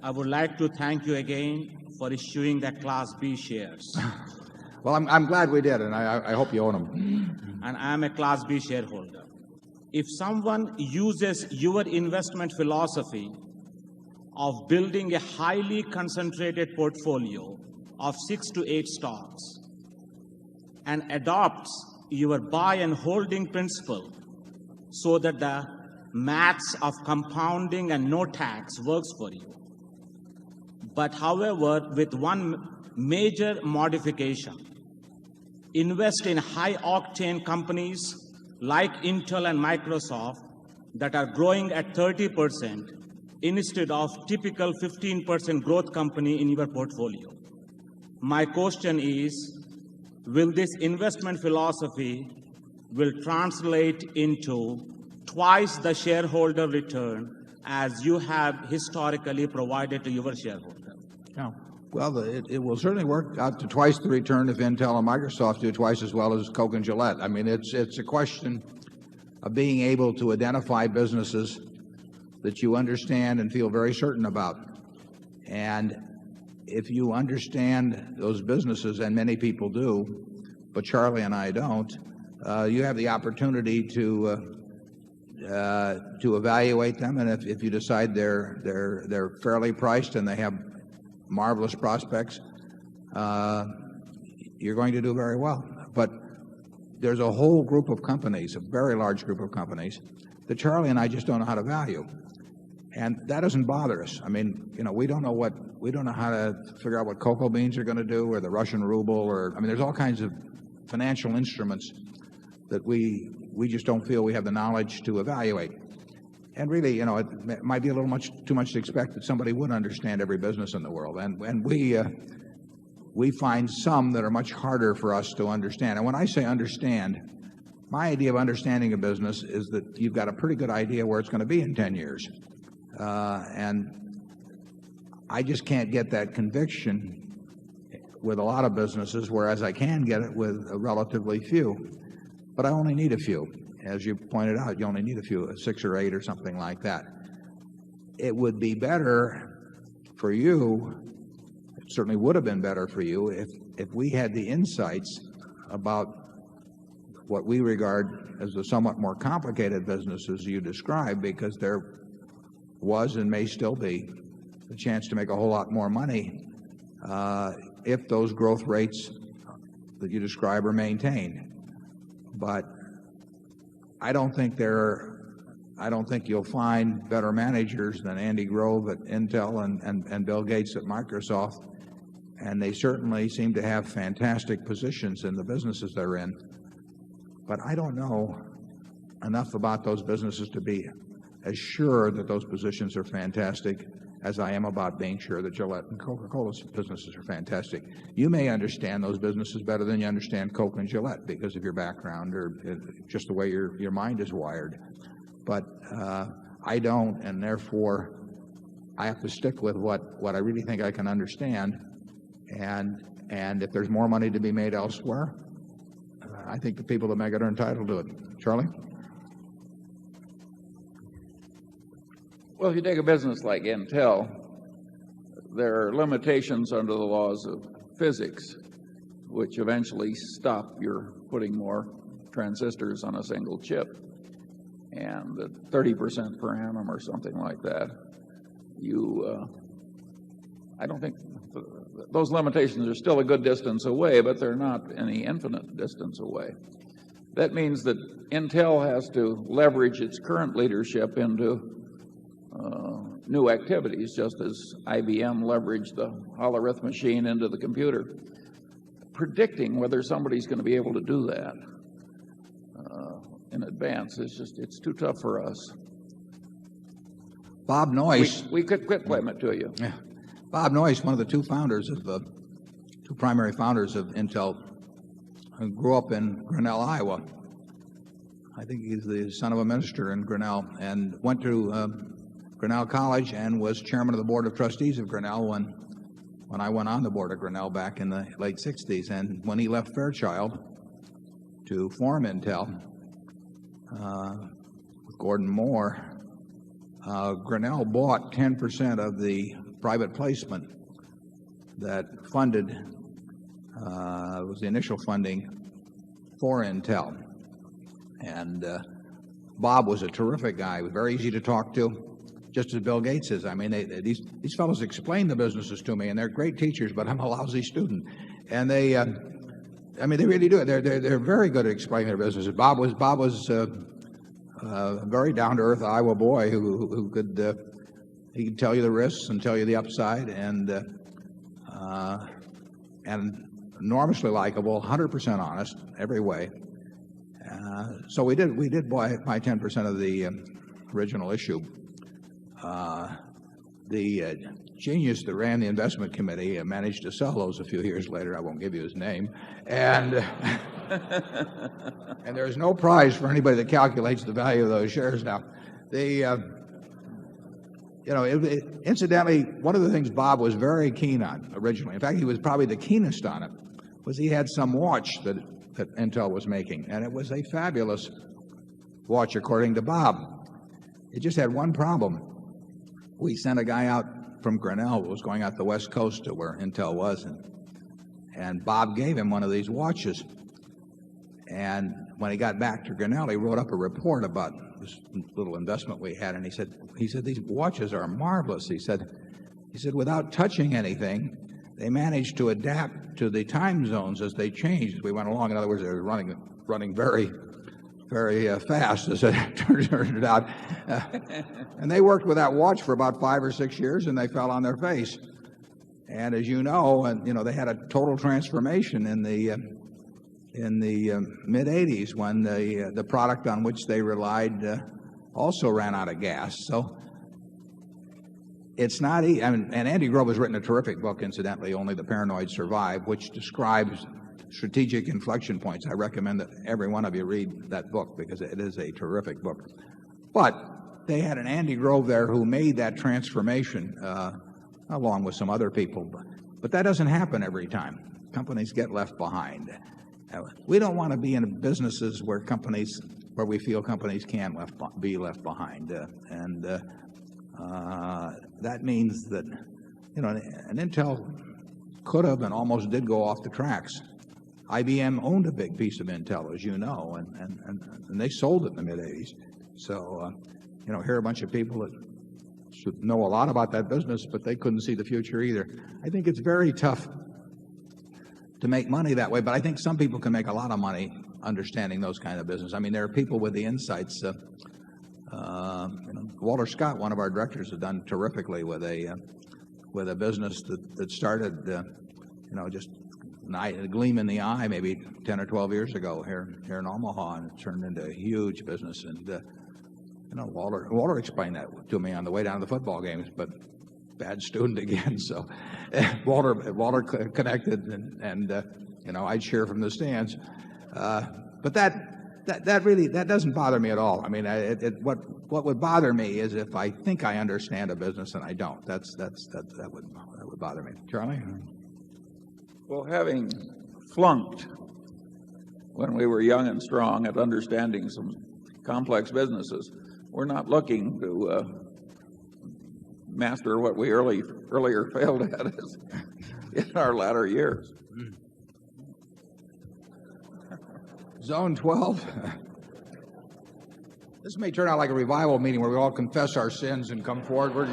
I would like to thank you again for issuing the Class B shares. Well, I'm glad we did, and I hope you own them. And I am a Class B shareholder. If someone uses your investment philosophy of building a highly concentrated portfolio of 6 to 8 stocks and adopts your buy and holding principle so that the maths of compounding and no tax works for you. But however, with one major modification, invest in high-octane companies like Intel and Microsoft that are growing at 30% instead of typical 15% growth company in your portfolio. My question is, will this investment philosophy will translate into twice the shareholder return as you have historically provided to your shareholder? Yeah. Well, it will certainly work out to twice the return if Intel and Microsoft do twice as well as Coke and Gillette. I mean, it's a question of being able to identify businesses that you understand and feel very certain about. And if you understand those businesses, and many people do, but Charlie and I don't, you have the opportunity to evaluate them. And if you decide they're fairly priced and they have marvelous prospects, you're going to do very well. But there's a whole group of companies, a very large group of companies, that Charlie and I just don't know how to value. And that doesn't bother us. I mean, we don't know how to figure out what cocoa beans are going to do, or the Russian ruble, there's all kinds of financial instruments that we just don't feel we have the knowledge to evaluate. And really, it might be a little too much to expect that somebody would understand every business in the world. And we find some that are much harder for us to understand. And when I say understand, my idea of understanding a business is that you've got a pretty good idea where it's going to be in 10 years. And I just can't get that conviction with a lot of businesses, whereas I can get it with relatively few. But I only need a few. As you pointed out, you only need a few, 6 or 8 or something like that. It would be better for you, it certainly would have been better for you, if we had the insights about what we regard as the somewhat more complicated businesses you described, because there was and may still be the chance to make a whole lot more money if those growth rates that you describe are maintained. But I don't think you'll find better managers than Andy Grove at Intel and Bill Gates at Microsoft. And they certainly seem to have fantastic positions in the businesses they're in. But I don't know enough about those businesses to be as sure that those positions are fantastic as I am about being sure that Gillette and Coca-Cola's businesses are fantastic. You may understand those businesses better than you understand Coke and Gillette because of your background or just the way your mind is wired. But I don't, and therefore I have to stick with what I really think I can understand. And if there's more money to be made elsewhere, I think the people that make it are entitled to it. Charlie? Well, if you take a business like Intel, there are limitations under the laws of physics which eventually stop your putting more transistors on a single chip. And at 30% per annum or something like that, I don't think those limitations are still a good distance away, but they're not any infinite distance away. That means that Intel has to leverage its current leadership into new activities, just as IBM leveraged the Hollerith machine into the computer. Predicting whether somebody's going to be able to do that in advance it's too tough for us. Bob Noyce. We could quit claim it to you. Yeah. Bob Noyce, one of the two primary founders of Intel, grew up in Grinnell, Iowa. I think he's the son of a minister in Grinnell, and went to Grinnell College and was chairman of the board of trustees of Grinnell when I went on the board of Grinnell back in the late 60s. And when he left Fairchild to form Intel with Gordon Moore, Grinnell bought 10% of the private placement that funded, was the initial funding for Intel. And Bob was a terrific guy. He was very easy to talk to, just as Bill Gates is. I mean, these fellows explain the businesses to me, and they're great teachers, but I'm a lousy student. And they, I mean, they really do it. They're very good at explaining their businesses. Bob was a very down-to-earth Iowa boy who could he could tell you the risks and tell you the upside, and enormously likable, 100% honest every way. So we did buy 10% of the original issue. The genius that ran the investment committee managed to sell those a few years later. I won't give you his name, and and there's no prize for anybody that calculates the value of those shares now. Incidentally, one of the things Bob was very keen on originally, in fact, he was probably the keenest on it, was he had some watch that Intel was making, and it was a fabulous watch according to Bob. It just had one problem. We sent a guy out from Grinnell who was going out the West Coast to where Intel was, and Bob gave him one of these watches. And when he got back to Grinnell, he wrote up a report about this little investment we had, and he said these watches are marvelous. He said without touching anything, they managed to adapt to the time zones as they changed as we went along. In other words, they were running very, very fast, as it turned out. And they worked with that watch for about 5 or 6 years, and they fell on their face. And as you know, they had a total transformation in the mid-'80s when the product on which they relied also ran out of gas. So it's not easy. And AndyGrove has written a terrific book, incidentally, Only the Paranoid Survive, which describes strategic inflection points. I recommend that every one of you read that book because it is a terrific book. But they had an AndyGrove there who made that transformation along with some other people. But that doesn't happen every time. Companies get left behind. We don't want to be in businesses where we feel companies can be left behind. That means that, an Intel could have and almost did go off the tracks. IBM owned a big piece of Intel, as you know, and they sold it in the mid-'80s. So, here are a bunch of people that should know a lot about that business, but they couldn't see the future either. I think it's very tough to make money that way, but I think some people can make a lot of money understanding those kind of business. I mean, there are people with the insights. Walter Scott, one of our directors, has done terrifically with a business that started, just a gleam in the eye maybe 10 or 12 years ago here in Omaha, and it turned into a huge business. And Walter explained that to me on the way down to the football games, but bad student again. So Walter connected, and I'd cheer from the stands. But that really doesn't bother me at all. I mean, what would bother me is if I think I understand a business and I don't. That would bother me. Charlie? Well, having flunked when we were young and strong at understanding some complex businesses, we're not looking to master what we earlier failed at in our latter years. Zone 12. This may turn out like a revival meeting where we all confess our sins and come forward.